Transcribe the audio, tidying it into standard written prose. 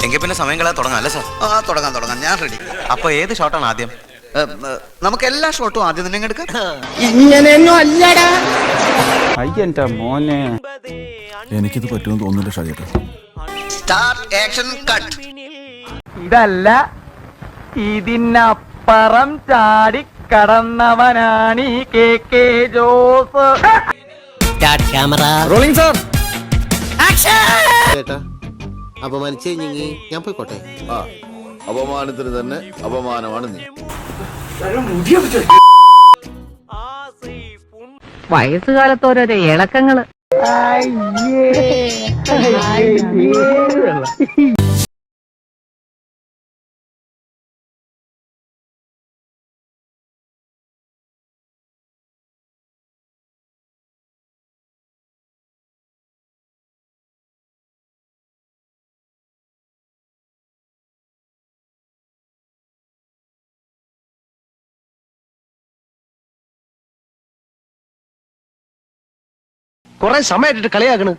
എങ്കിൽ പിന്നെ സമയം കളയാൻ തുടങ്ങാം അല്ലേ സാർ? തുടങ്ങാം, ഞാൻ റെഡി. അപ്പൊ ഏത് ഷോട്ടാണ് ആദ്യം? നമുക്ക് എല്ലാ ഷോട്ടും ആദ്യം തന്നെ എടുക്കാം. ഇങ്ങനെയൊന്നും അല്ലടാ. അയ്യന്റെ മോനെ, എനിക്കിത് പറ്റുമെന്ന് തോന്നുന്നില്ല ഷാജേട്ടാ. Start, action, cut. ഇതല്ല, ഇതിനപ്പുറം ചാടി കടന്നവനാണ് ഈ KK ജോസ്. Rolling sir. ചേട്ടാ അപമാനിച്ചേ ഞാൻ പോയിക്കോട്ടെ. അപമാനത്തിന് തന്നെ അപമാനമാണ് നീ. വയസ്സുകാലത്ത് ഓരോരോ ഇളക്കങ്ങള്. കൊറേ സമയമായിട്ട് കളിയാക്കണ്.